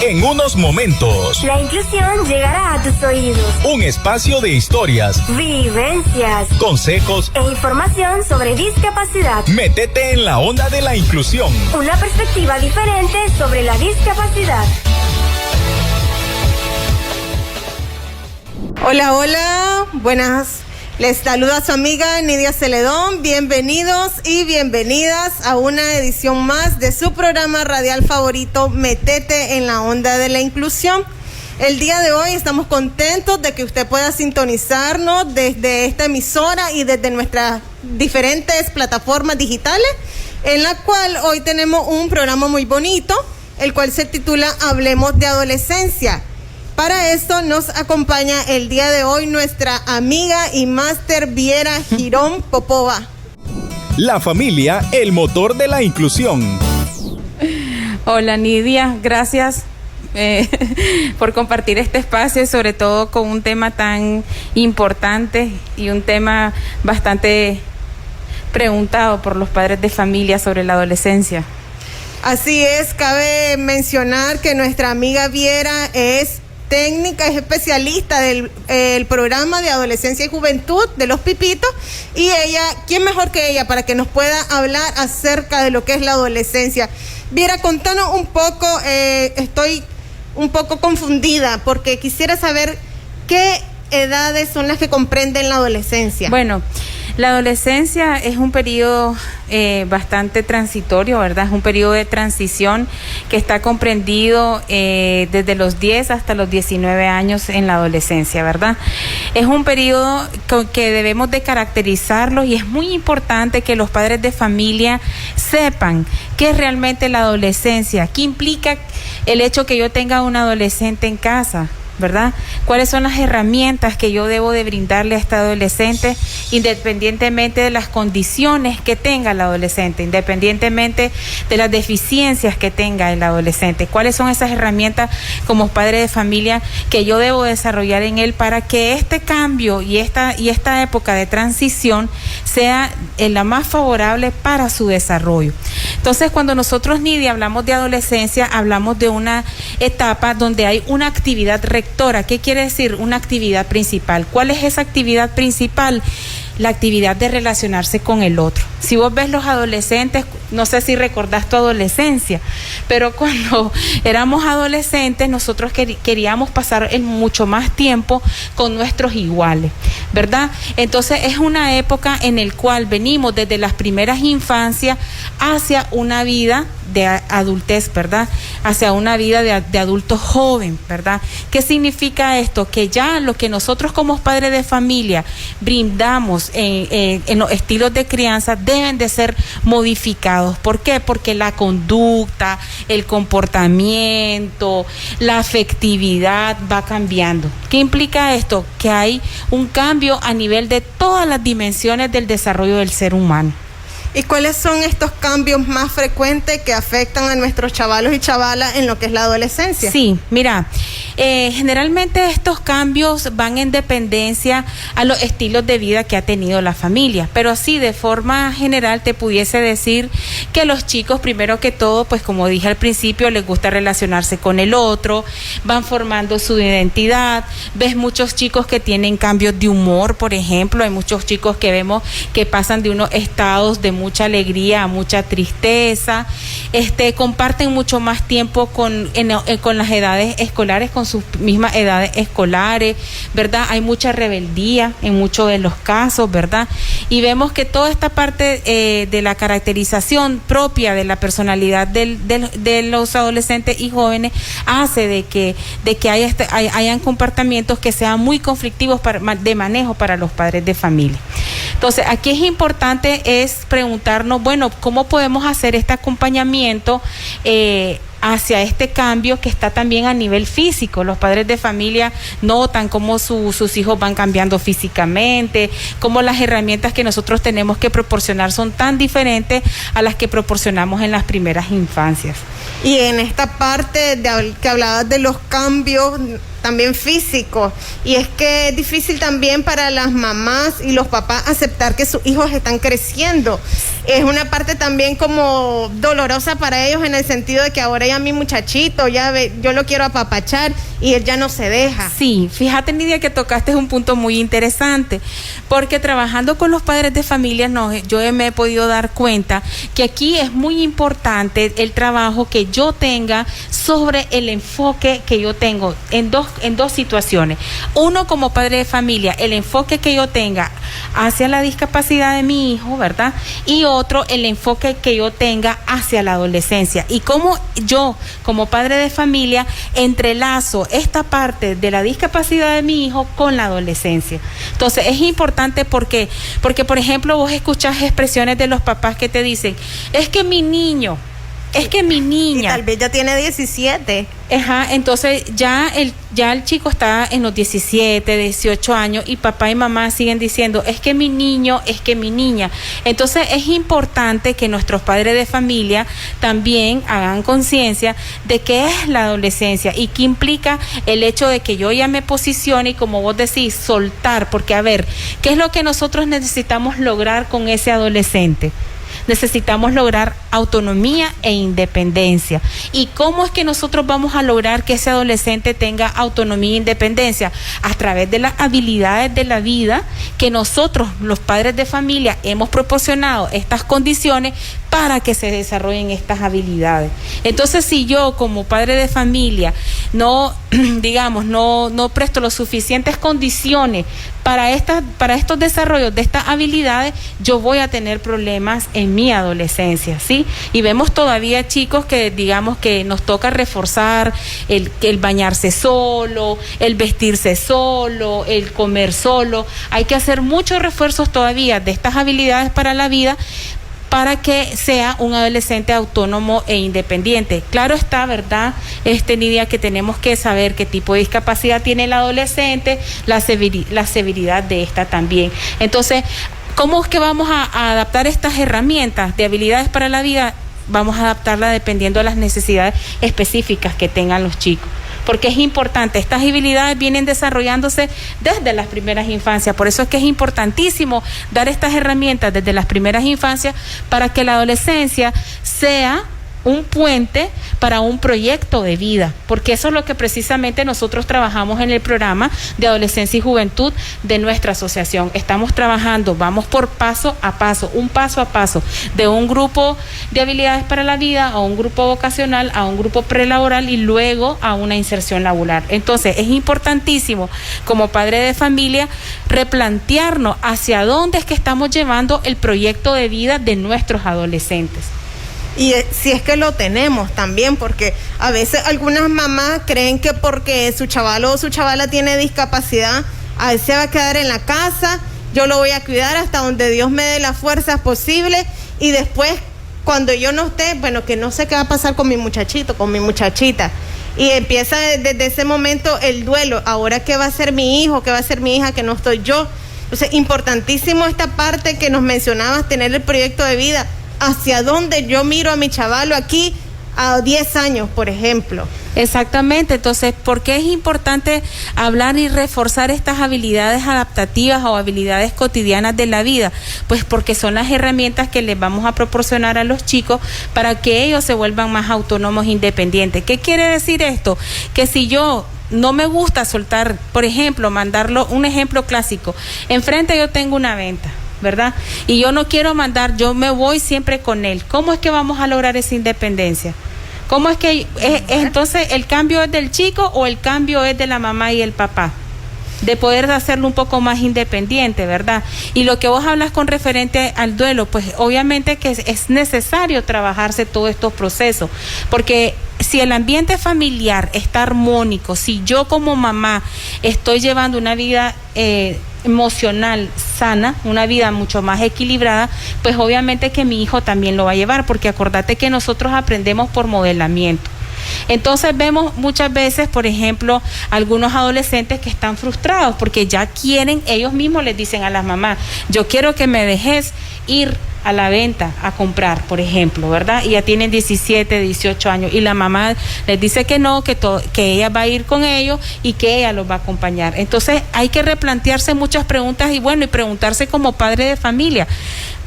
En unos momentos, la inclusión llegará a tus oídos. Un espacio de historias, vivencias, consejos e información sobre discapacidad. Métete en la onda de la inclusión. Una perspectiva diferente sobre la discapacidad. Hola, hola, buenas. Les saluda su amiga Nidia Celedón. Bienvenidos y bienvenidas a una edición más de su programa radial favorito, Métete en la onda de la inclusión. El día de hoy estamos contentos de que usted pueda sintonizarnos desde esta emisora y desde nuestras diferentes plataformas digitales, en la cual hoy tenemos un programa muy bonito, el cual se titula Hablemos de Adolescencia. Para esto nos acompaña el día de hoy nuestra amiga y máster Viera Girón Popova. La familia, el motor de la inclusión. Hola Nidia, gracias por compartir este espacio, sobre todo con un tema tan importante y un tema bastante preguntado por los padres de familia sobre la adolescencia. Así es, cabe mencionar que nuestra amiga Viera es técnica, es especialista del programa de adolescencia y juventud de los Pipitos, y ella, ¿quién mejor que ella para que nos pueda hablar acerca de lo que es la adolescencia? Viera, contanos un poco, estoy un poco confundida porque quisiera saber qué edades son las que comprenden la adolescencia. Bueno, la adolescencia es un periodo bastante transitorio, ¿verdad? Es un periodo de transición que está comprendido desde los 10 hasta los 19 años en la adolescencia, ¿verdad? Es un periodo que debemos de caracterizarlo, y es muy importante que los padres de familia sepan qué es realmente la adolescencia, qué implica el hecho que yo tenga un adolescente en casa, ¿verdad? ¿Cuáles son las herramientas que yo debo de brindarle a este adolescente, independientemente de las condiciones que tenga el adolescente, independientemente de las deficiencias que tenga el adolescente? ¿Cuáles son esas herramientas como padre de familia que yo debo desarrollar en él para que este cambio y esta época de transición sea la más favorable para su desarrollo? Entonces, cuando nosotros, Nidia, hablamos de adolescencia, hablamos de una etapa donde hay una actividad rectora. ¿Qué quiere decir? Una actividad principal. ¿Cuál es esa actividad principal? La actividad de relacionarse con el otro. Si vos ves los adolescentes, no sé si recordás tu adolescencia, pero cuando éramos adolescentes nosotros queríamos pasar mucho más tiempo con nuestros iguales, ¿verdad? Entonces es una época en la cual venimos desde las primeras infancias hacia una vida de adultez, ¿verdad? Hacia una vida de adulto joven, ¿verdad? ¿Qué significa esto? Que ya lo que nosotros como padres de familia brindamos en los estilos de crianza deben de ser modificados. ¿Por qué? Porque la conducta, el comportamiento, la afectividad va cambiando. ¿Qué implica esto? Que hay un cambio a nivel de todas las dimensiones del desarrollo del ser humano. ¿Y cuáles son estos cambios más frecuentes que afectan a nuestros chavalos y chavalas en lo que es la adolescencia? Sí, mira, generalmente estos cambios van en dependencia a los estilos de vida que ha tenido la familia, pero así de forma general te pudiese decir que los chicos, primero que todo, pues como dije al principio, les gusta relacionarse con el otro, van formando su identidad. Ves muchos chicos que tienen cambios de humor, por ejemplo, hay muchos chicos que vemos que pasan de unos estados de mucha alegría a mucha tristeza, comparten mucho más tiempo con las edades escolares, con sus mismas edades escolares, ¿verdad? Hay mucha rebeldía en muchos de los casos, ¿verdad? Y vemos que toda esta parte de la caracterización propia de la personalidad de los adolescentes y jóvenes hace de que hayan comportamientos que sean muy conflictivos de manejo para los padres de familia. Entonces, aquí es importante preguntarnos, bueno, ¿cómo podemos hacer este acompañamiento hacia este cambio que está también a nivel físico? Los padres de familia notan cómo sus hijos van cambiando físicamente, cómo las herramientas que nosotros tenemos que proporcionar son tan diferentes a las que proporcionamos en las primeras infancias. Y en esta parte que hablabas de los cambios, también físico. Y es que es difícil también para las mamás y los papás aceptar que sus hijos están creciendo. Es una parte también como dolorosa para ellos en el sentido de que ahora ya mi muchachito, yo lo quiero apapachar y él ya no se deja. Sí, fíjate, Nidia, que tocaste un punto muy interesante, porque trabajando con los padres de familia, yo me he podido dar cuenta que aquí es muy importante el trabajo que yo tenga sobre el enfoque que yo tengo en dos situaciones. Uno, como padre de familia, el enfoque que yo tenga hacia la discapacidad de mi hijo, ¿verdad? Y otro, el enfoque que yo tenga hacia la adolescencia. Y cómo yo, como padre de familia, entrelazo esta parte de la discapacidad de mi hijo con la adolescencia. Entonces, es importante porque, por ejemplo, vos escuchás expresiones de los papás que te dicen, es que mi niña. Y tal vez ya tiene 17. Ajá, entonces ya el chico está en los 17, 18 años y papá y mamá siguen diciendo, es que mi niño, es que mi niña. Entonces es importante que nuestros padres de familia también hagan conciencia de qué es la adolescencia y qué implica el hecho de que yo ya me posicione y, como vos decís, soltar, porque a ver, ¿qué es lo que nosotros necesitamos lograr con ese adolescente? Necesitamos lograr autonomía e independencia. ¿Y cómo es que nosotros vamos a lograr que ese adolescente tenga autonomía e independencia? A través de las habilidades de la vida que nosotros, los padres de familia, hemos proporcionado estas condiciones para que se desarrollen estas habilidades. Entonces, si yo como padre de familia no presto las suficientes condiciones para estos desarrollos de estas habilidades, yo voy a tener problemas en mi adolescencia, ¿sí? Y vemos todavía chicos que digamos que nos toca reforzar el bañarse solo, el vestirse solo, el comer solo. Hay que hacer muchos refuerzos todavía de estas habilidades para la vida, para que sea un adolescente autónomo e independiente. Claro está, ¿verdad, Nidia, que tenemos que saber qué tipo de discapacidad tiene el adolescente, la severidad de esta también. Entonces, ¿cómo es que vamos a adaptar estas herramientas de habilidades para la vida? Vamos a adaptarla dependiendo de las necesidades específicas que tengan los chicos. Porque es importante, estas habilidades vienen desarrollándose desde las primeras infancias, por eso es que es importantísimo dar estas herramientas desde las primeras infancias para que la adolescencia sea un puente para un proyecto de vida, porque eso es lo que precisamente nosotros trabajamos en el programa de adolescencia y juventud de nuestra asociación. Estamos trabajando, vamos por paso a paso, de un grupo de habilidades para la vida a un grupo vocacional, a un grupo prelaboral y luego a una inserción laboral. Entonces es importantísimo como padre de familia replantearnos hacia dónde es que estamos llevando el proyecto de vida de nuestros adolescentes. Y si es que lo tenemos también, porque a veces algunas mamás creen que porque su chaval o su chavala tiene discapacidad, a él se va a quedar en la casa, yo lo voy a cuidar hasta donde Dios me dé las fuerzas posibles, y después, cuando yo no esté, bueno, que no sé qué va a pasar con mi muchachito, con mi muchachita. Y empieza desde ese momento el duelo. Ahora, ¿qué va a ser mi hijo? ¿Qué va a ser mi hija que no estoy yo? Entonces, importantísimo esta parte que nos mencionabas, tener el proyecto de vida. Hacia dónde yo miro a mi chavalo aquí a 10 años, por ejemplo. Exactamente, entonces, ¿por qué es importante hablar y reforzar estas habilidades adaptativas o habilidades cotidianas de la vida? Pues porque son las herramientas que les vamos a proporcionar a los chicos para que ellos se vuelvan más autónomos e independientes. ¿Qué quiere decir esto? Que si yo no me gusta soltar, por ejemplo, mandarlo, un ejemplo clásico, enfrente yo tengo una venta, ¿verdad? Y yo no quiero mandar, yo me voy siempre con él. ¿Cómo es que vamos a lograr esa independencia? ¿Cómo es que entonces el cambio es del chico o el cambio es de la mamá y el papá? De poder hacerlo un poco más independiente, ¿verdad? Y lo que vos hablas con referente al duelo, pues obviamente que es necesario trabajarse todos estos procesos, porque si el ambiente familiar está armónico, si yo como mamá estoy llevando una vida emocional sana, una vida mucho más equilibrada, pues obviamente que mi hijo también lo va a llevar, porque acordate que nosotros aprendemos por modelamiento. Entonces vemos muchas veces, por ejemplo, algunos adolescentes que están frustrados porque ya quieren, ellos mismos les dicen a las mamás, yo quiero que me dejes ir a la venta a comprar, por ejemplo, ¿verdad? Y ya tienen 17, 18 años y la mamá les dice que no, que ella va a ir con ellos y que ella los va a acompañar. Entonces hay que replantearse muchas preguntas y preguntarse como padre de familia.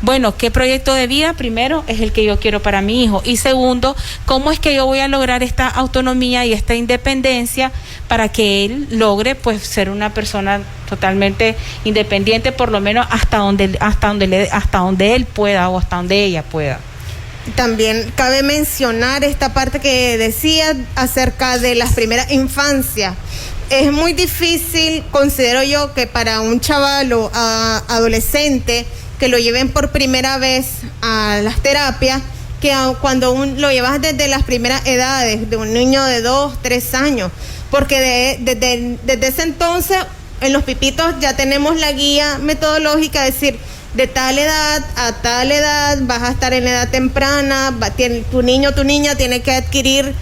Bueno, ¿qué proyecto de vida? Primero, es el que yo quiero para mi hijo. Y segundo, ¿cómo es que yo voy a lograr esta autonomía y esta independencia para que él logre, pues, ser una persona totalmente independiente, por lo menos hasta donde él pueda o hasta donde ella pueda? También cabe mencionar esta parte que decía acerca de las primeras infancias. Es muy difícil, considero yo, que para un chaval o adolescente que lo lleven por primera vez a las terapias, que cuando lo llevas desde las primeras edades, de un niño de 2, 3 años, porque desde ese entonces en los pipitos ya tenemos la guía metodológica, es decir, de tal edad a tal edad vas a estar en edad temprana, tu niño o tu niña tiene que adquirir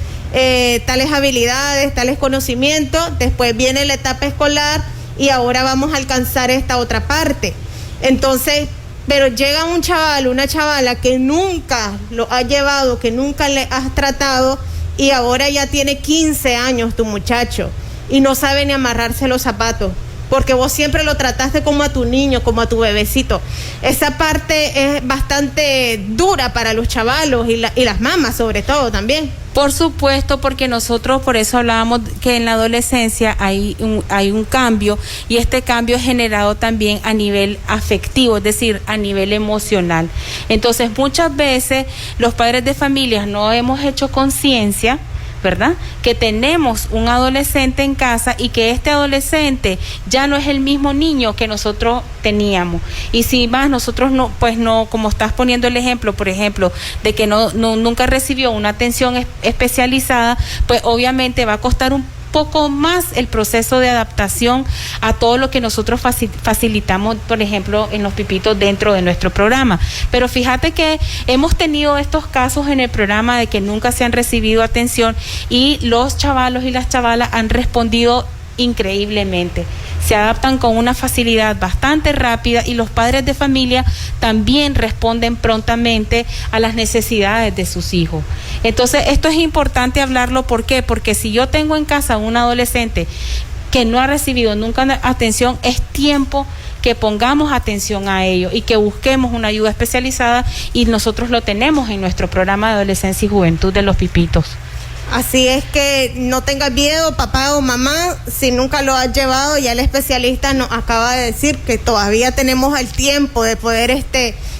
tales habilidades, tales conocimientos, después viene la etapa escolar y ahora vamos a alcanzar esta otra parte. Entonces, pero llega un chaval, una chavala que nunca lo ha llevado, que nunca le has tratado y ahora ya tiene 15 años tu muchacho y no sabe ni amarrarse los zapatos, porque vos siempre lo trataste como a tu niño, como a tu bebecito. Esa parte es bastante dura para los chavalos y las mamás sobre todo también. Por supuesto, porque nosotros por eso hablábamos que en la adolescencia hay un cambio y este cambio es generado también a nivel afectivo, es decir, a nivel emocional. Entonces, muchas veces los padres de familias no hemos hecho conciencia, ¿verdad?, que tenemos un adolescente en casa y que este adolescente ya no es el mismo niño que nosotros teníamos. Y si más nosotros no, como estás poniendo el ejemplo, por ejemplo, de que nunca recibió una atención especializada, pues obviamente va a costar un poco más el proceso de adaptación a todo lo que nosotros facilitamos, por ejemplo, en los pipitos dentro de nuestro programa. Pero fíjate que hemos tenido estos casos en el programa de que nunca se han recibido atención y los chavalos y las chavalas han respondido increíblemente. Se adaptan con una facilidad bastante rápida y los padres de familia también responden prontamente a las necesidades de sus hijos. Entonces, esto es importante hablarlo. ¿Por qué? Porque si yo tengo en casa un adolescente que no ha recibido nunca atención, es tiempo que pongamos atención a ello y que busquemos una ayuda especializada, y nosotros lo tenemos en nuestro programa de adolescencia y juventud de los pipitos. Así es que no tengas miedo, papá o mamá, si nunca lo has llevado, ya el especialista nos acaba de decir que todavía tenemos el tiempo de poder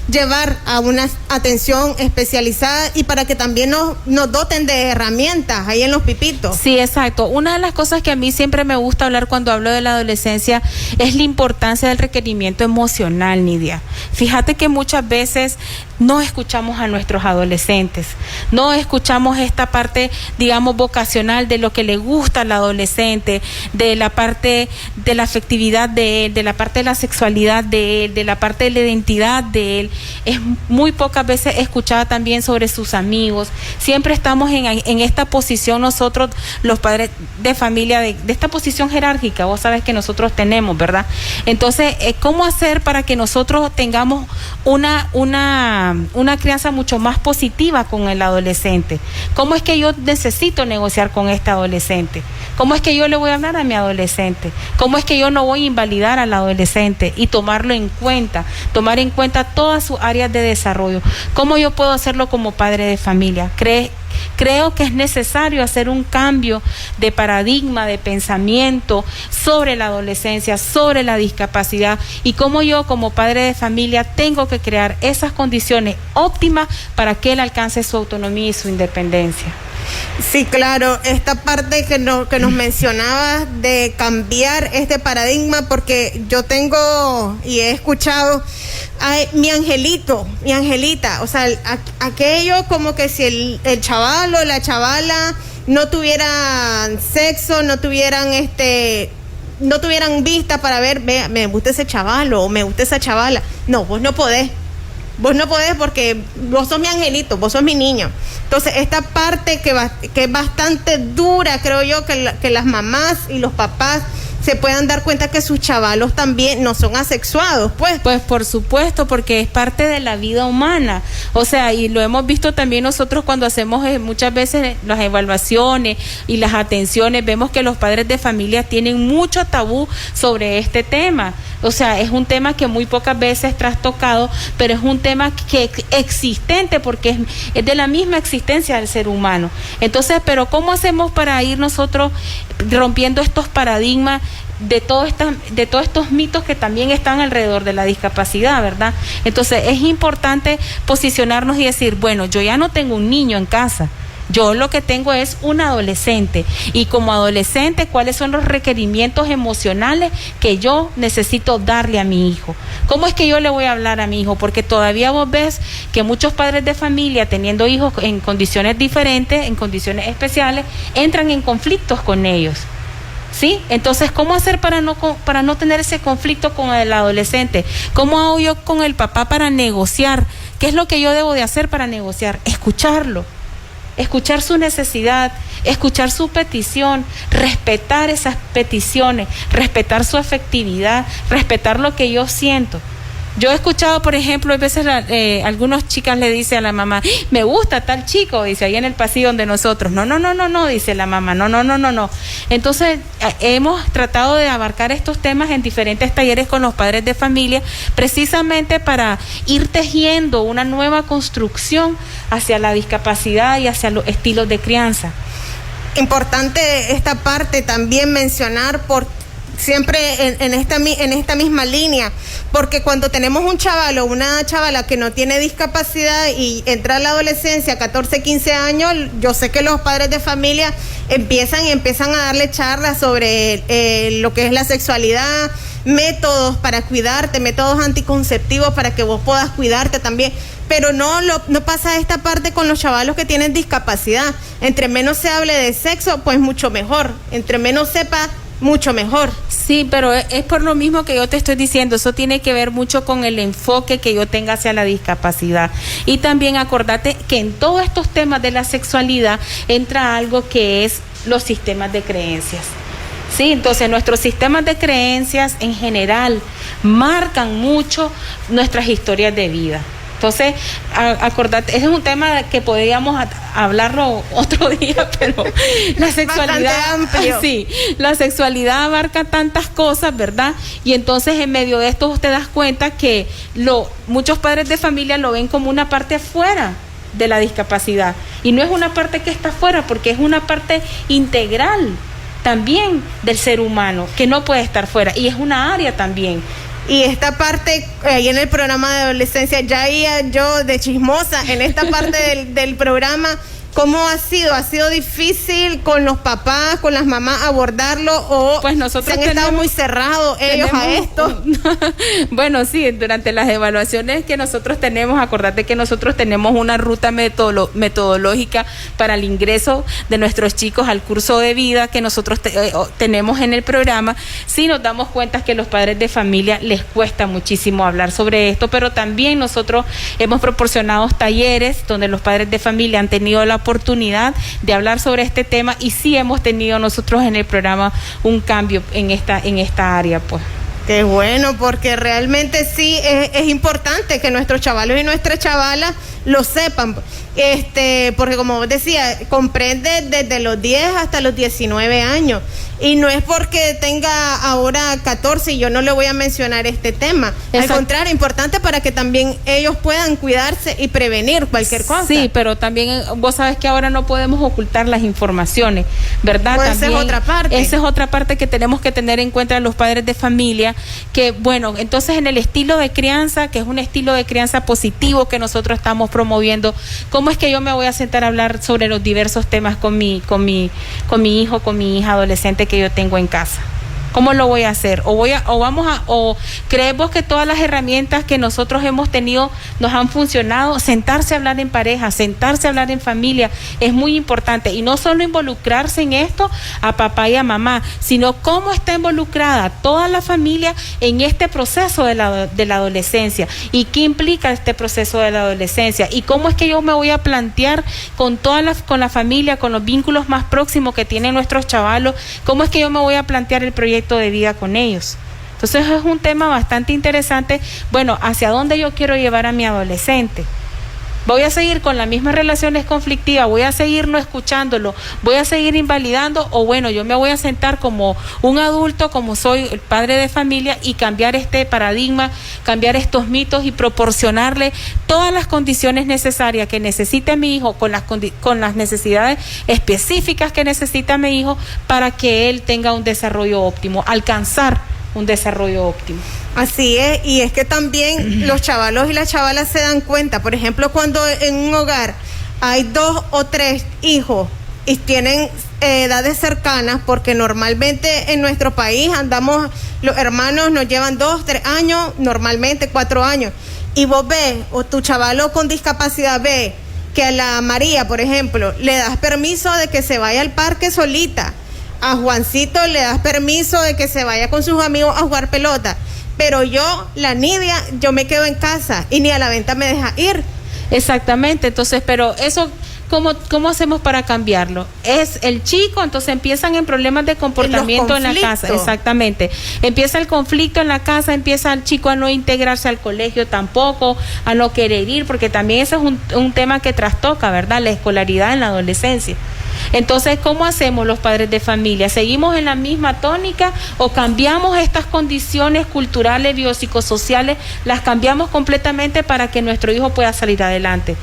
llevar a una atención especializada y para que también nos doten de herramientas ahí en los pipitos. Sí, exacto. Una de las cosas que a mí siempre me gusta hablar cuando hablo de la adolescencia es la importancia del requerimiento emocional, Nidia. Fíjate que muchas veces no escuchamos a nuestros adolescentes, no escuchamos esta parte, digamos, vocacional de lo que le gusta al adolescente, de la parte de la afectividad de él, de la parte de la sexualidad de él, de la parte de la identidad de él. Es muy pocas veces escuchada también sobre sus amigos. Siempre estamos en esta posición nosotros, los padres de familia, de esta posición jerárquica, vos sabes que nosotros tenemos, ¿verdad? Entonces, ¿cómo hacer para que nosotros tengamos una crianza mucho más positiva con el adolescente? ¿Cómo es que yo necesito negociar con este adolescente? ¿Cómo es que yo le voy a hablar a mi adolescente? ¿Cómo es que yo no voy a invalidar al adolescente y tomar en cuenta todas sus áreas de desarrollo? ¿Cómo yo puedo hacerlo como padre de familia? Creo que es necesario hacer un cambio de paradigma, de pensamiento sobre la adolescencia, sobre la discapacidad, y cómo yo como padre de familia tengo que crear esas condiciones óptimas para que él alcance su autonomía y su independencia. Sí, claro, esta parte que nos mencionabas de cambiar este paradigma, porque yo tengo y he escuchado, ay, mi angelito, mi angelita, o sea, aquello como que si el chaval o la chavala no tuvieran sexo, no tuvieran vista para ver, vea, me gusta ese chaval o me gusta esa chavala. No, vos no podés. Vos no podés porque vos sos mi angelito, vos sos mi niño. Entonces, esta parte que es bastante dura, creo yo, que las mamás y los papás se puedan dar cuenta que sus chavalos también no son asexuados, pues. Pues por supuesto, porque es parte de la vida humana. O sea, y lo hemos visto también nosotros cuando hacemos muchas veces las evaluaciones y las atenciones, vemos que los padres de familia tienen mucho tabú sobre este tema. O sea, es un tema que muy pocas veces trastocado, pero es un tema que existente porque es de la misma existencia del ser humano. Entonces, pero ¿cómo hacemos para ir nosotros rompiendo estos paradigmas de todos estos mitos que también están alrededor de la discapacidad, ¿verdad? Entonces, es importante posicionarnos y decir, bueno, yo ya no tengo un niño en casa. Yo lo que tengo es un adolescente, y como adolescente, ¿cuáles son los requerimientos emocionales que yo necesito darle a mi hijo? ¿Cómo es que yo le voy a hablar a mi hijo? Porque todavía vos ves que muchos padres de familia, teniendo hijos en condiciones diferentes, en condiciones especiales, entran en conflictos con ellos. ¿Sí? Entonces, ¿cómo hacer para no tener ese conflicto con el adolescente? ¿Cómo hago yo con el papá para negociar? ¿Qué es lo que yo debo de hacer para negociar? Escucharlo. Escuchar su necesidad, escuchar su petición, respetar esas peticiones, respetar su afectividad, respetar lo que yo siento. Yo he escuchado, por ejemplo, a veces algunas chicas le dicen a la mamá, me gusta tal chico, dice, ahí en el pasillo donde nosotros. No, dice la mamá, no. Entonces, hemos tratado de abarcar estos temas en diferentes talleres con los padres de familia, precisamente para ir tejiendo una nueva construcción hacia la discapacidad y hacia los estilos de crianza. Importante esta parte también mencionar siempre en esta misma línea, porque cuando tenemos un chaval o una chavala que no tiene discapacidad y entra a la adolescencia, 14, 15 años, yo sé que los padres de familia empiezan a darle charlas sobre lo que es la sexualidad, métodos para cuidarte, métodos anticonceptivos para que vos puedas cuidarte también. Pero no pasa esta parte con los chavalos que tienen discapacidad. Entre menos se hable de sexo, pues mucho mejor. Entre menos sepa, mucho mejor. Sí, pero es por lo mismo que yo te estoy diciendo, eso tiene que ver mucho con el enfoque que yo tenga hacia la discapacidad. Y también acordate que en todos estos temas de la sexualidad entra algo que es los sistemas de creencias. Sí, entonces nuestros sistemas de creencias en general marcan mucho nuestras historias de vida. Entonces, acordate, ese es un tema que podríamos hablarlo otro día, pero la sexualidad, bastante amplio. Sí, la sexualidad abarca tantas cosas, ¿verdad? Y entonces en medio de esto te das cuenta que muchos padres de familia lo ven como una parte afuera de la discapacidad, y no es una parte que está afuera, porque es una parte integral también del ser humano que no puede estar fuera, y es una área también. Y esta parte, ahí en el programa de adolescencia, ya iba yo de chismosa en esta parte del programa. ¿Cómo ha sido? ¿Ha sido difícil con los papás, con las mamás abordarlo, o pues nosotros se han estado muy cerrados ellos a esto? Bueno, sí, durante las evaluaciones que nosotros tenemos, acordate que nosotros tenemos una ruta metodológica para el ingreso de nuestros chicos al curso de vida que nosotros tenemos en el programa. Sí nos damos cuenta que a los padres de familia les cuesta muchísimo hablar sobre esto, pero también nosotros hemos proporcionado talleres donde los padres de familia han tenido la oportunidad de hablar sobre este tema, y sí hemos tenido nosotros en el programa un cambio en esta área, pues. Qué bueno, porque realmente sí es importante que nuestros chavalos y nuestras chavalas lo sepan, porque como vos decías, comprende desde los 10 hasta los 19 años, y no es porque tenga ahora 14 y yo no le voy a mencionar este tema. Exacto. Al contrario, importante para que también ellos puedan cuidarse y prevenir cualquier cosa. Sí, pero también vos sabes que ahora no podemos ocultar las informaciones, ¿verdad? Pues también, esa es otra parte. Esa es otra parte que tenemos que tener en cuenta los padres de familia, que bueno, entonces en el estilo de crianza, que es un estilo de crianza positivo que nosotros estamos promoviendo, ¿cómo es que yo me voy a sentar a hablar sobre los diversos temas con mi hijo, con mi hija adolescente que yo tengo en casa? ¿Cómo lo voy a hacer? ¿O crees vos que todas las herramientas que nosotros hemos tenido nos han funcionado? Sentarse a hablar en pareja, sentarse a hablar en familia es muy importante, y no solo involucrarse en esto a papá y a mamá, sino cómo está involucrada toda la familia en este proceso de la adolescencia, y qué implica este proceso de la adolescencia, y cómo es que yo me voy a plantear con la familia, con los vínculos más próximos que tienen nuestros chavalos, cómo es que yo me voy a plantear el proyecto proyecto de vida con ellos. Entonces es un tema bastante interesante. Bueno, ¿hacia dónde yo quiero llevar a mi adolescente? ¿Voy a seguir con las mismas relaciones conflictivas? ¿Voy a seguir no escuchándolo? ¿Voy a seguir invalidando? O bueno, yo me voy a sentar como un adulto, como soy el padre de familia, y cambiar este paradigma, cambiar estos mitos y proporcionarle todas las condiciones necesarias que necesite mi hijo, con las necesidades específicas que necesita mi hijo, para que él tenga un desarrollo óptimo, alcanzar un desarrollo óptimo. Así es, y es que también los chavalos y las chavalas se dan cuenta, por ejemplo, cuando en un hogar hay 2 o 3 hijos y tienen edades cercanas, porque normalmente en nuestro país andamos, los hermanos nos llevan 2, 3 años, normalmente 4 años, y vos ves, o tu chavalo con discapacidad ve que a la María, por ejemplo, le das permiso de que se vaya al parque solita, a Juancito le das permiso de que se vaya con sus amigos a jugar pelota, pero yo, la Nidia, yo me quedo en casa y ni a la venta me deja ir. Exactamente, entonces, pero eso, ¿cómo hacemos para cambiarlo? Es el chico, entonces empiezan en problemas de comportamiento en la casa, exactamente. Empieza el conflicto en la casa, empieza el chico a no integrarse al colegio tampoco, a no querer ir, porque también ese es un tema que trastoca, ¿verdad? La escolaridad en la adolescencia. Entonces, ¿cómo hacemos los padres de familia? ¿Seguimos en la misma tónica o cambiamos estas condiciones culturales, biopsicosociales, las cambiamos completamente para que nuestro hijo pueda salir adelante?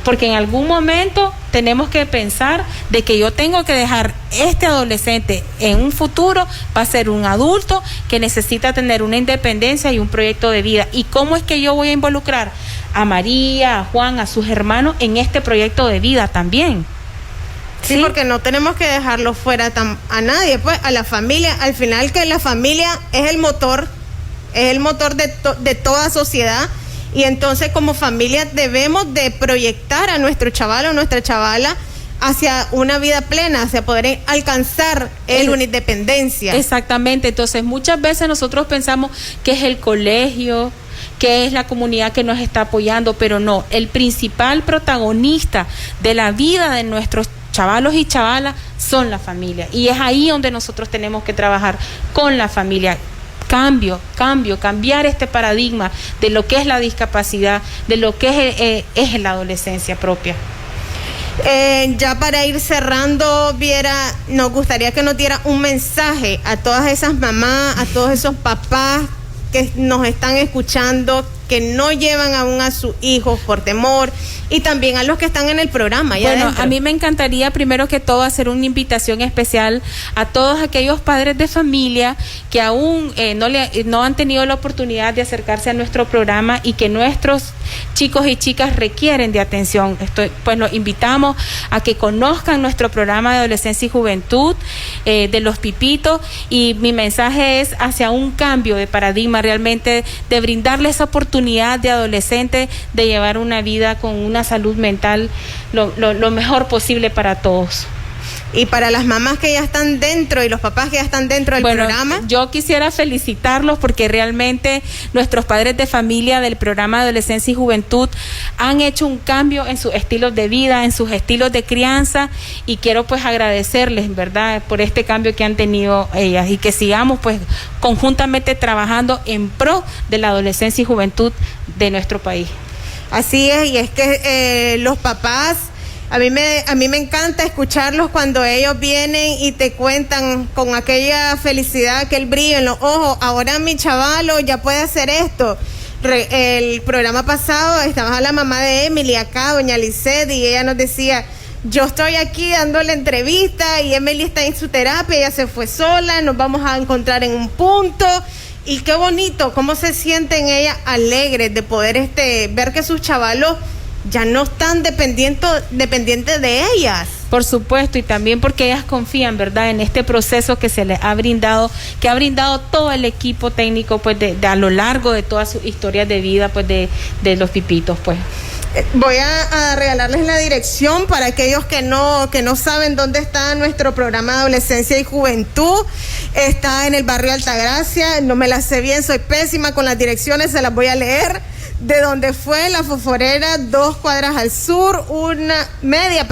Porque en algún momento tenemos que pensar de que yo tengo que dejar este adolescente en un futuro para ser un adulto que necesita tener una independencia y un proyecto de vida. ¿Y cómo es que yo voy a involucrar a María, a Juan, a sus hermanos en este proyecto de vida también? Sí, porque no tenemos que dejarlo fuera a nadie, pues a la familia, al final que la familia es el motor de toda sociedad, y entonces como familia debemos de proyectar a nuestro chaval o nuestra chavala hacia una vida plena, hacia poder alcanzar una independencia. Exactamente, entonces muchas veces nosotros pensamos que es el colegio, que es la comunidad que nos está apoyando, pero no, el principal protagonista de la vida de nuestros chavalos y chavalas son la familia, y es ahí donde nosotros tenemos que trabajar con la familia. Cambiar este paradigma de lo que es la discapacidad, de lo que es la adolescencia propia. Ya para ir cerrando, Viera, nos gustaría que nos diera un mensaje a todas esas mamás, a todos esos papás que nos están escuchando, que no llevan aún a sus hijos por temor, y también a los que están en el programa. Bueno, a mí me encantaría primero que todo hacer una invitación especial a todos aquellos padres de familia que aún no han tenido la oportunidad de acercarse a nuestro programa y que nuestros chicos y chicas requieren de atención. Pues los invitamos a que conozcan nuestro programa de adolescencia y juventud, de los Pipitos, y mi mensaje es hacia un cambio de paradigma, realmente de brindarles esa oportunidad de adolescente de llevar una vida con una salud mental lo mejor posible para todos. Y para las mamás que ya están dentro y los papás que ya están dentro del programa, yo quisiera felicitarlos porque realmente nuestros padres de familia del programa de adolescencia y juventud han hecho un cambio en sus estilos de vida, en sus estilos de crianza, y quiero pues agradecerles, ¿verdad?, por este cambio que han tenido ellas, y que sigamos pues conjuntamente trabajando en pro de la adolescencia y juventud de nuestro país. Así es, y es que los papás, a mí me encanta escucharlos cuando ellos vienen y te cuentan con aquella felicidad, aquel brillo en los ojos. Ahora mi chavalo ya puede hacer esto. El programa pasado estaba la mamá de Emily acá, doña Lisset, y ella nos decía: yo estoy aquí dando la entrevista y Emily está en su terapia, ella se fue sola, nos vamos a encontrar en un punto. Y qué bonito, cómo se sienten ellas alegres de poder ver que sus chavalos ya no están dependientes de ellas. Por supuesto, y también porque ellas confían, ¿verdad?, en este proceso que se les ha brindado, que ha brindado todo el equipo técnico, pues de a lo largo de todas sus historias de vida, pues de los Pipitos, pues. Voy a regalarles la dirección para aquellos que no saben dónde está nuestro programa de adolescencia y juventud. Está en el barrio Altagracia, no me la sé bien, soy pésima con las direcciones, se las voy a leer. de donde fue la fosforera, 2 cuadras al sur, media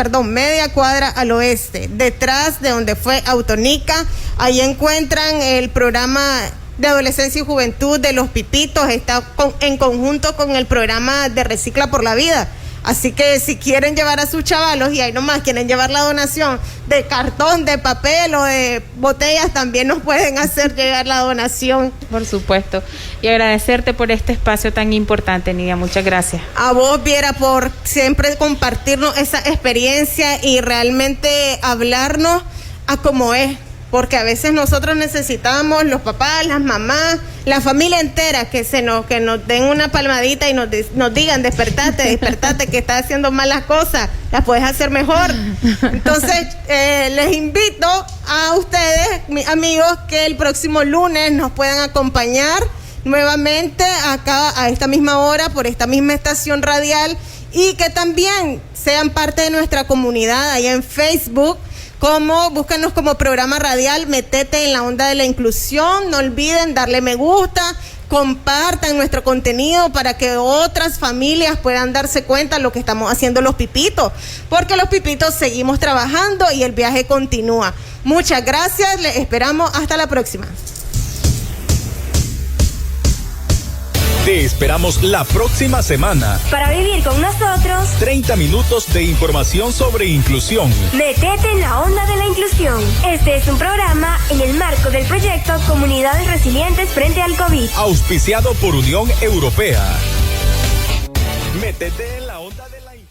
cuadra al oeste, detrás de donde fue Autonica. Ahí encuentran el programa de adolescencia y juventud de los Pipitos, está en conjunto con el programa de Recicla por la Vida. Así que si quieren llevar a sus chavalos y ahí nomás quieren llevar la donación de cartón, de papel o de botellas, también nos pueden hacer llegar la donación. Por supuesto. Y agradecerte por este espacio tan importante, Nidia. Muchas gracias. A vos, Viera, por siempre compartirnos esa experiencia y realmente hablarnos a cómo es. Porque a veces nosotros necesitamos, los papás, las mamás, la familia entera, que nos den una palmadita y nos digan, despertate, que estás haciendo malas cosas, las puedes hacer mejor. Entonces, les invito a ustedes, mis amigos, que el próximo lunes nos puedan acompañar nuevamente acá a esta misma hora, por esta misma estación radial, y que también sean parte de nuestra comunidad allá en Facebook. Búscanos como programa radial Metete en la Onda de la Inclusión. No olviden darle me gusta, compartan nuestro contenido para que otras familias puedan darse cuenta de lo que estamos haciendo los Pipitos, porque los Pipitos seguimos trabajando y el viaje continúa. Muchas gracias, les esperamos hasta la próxima. Te esperamos la próxima semana. Para vivir con nosotros, 30 minutos de información sobre inclusión. Metete en la Onda de la Inclusión. Este es un programa en el marco del proyecto Comunidades Resilientes frente al COVID. Auspiciado por Unión Europea. Métete en la Onda de la Inclusión.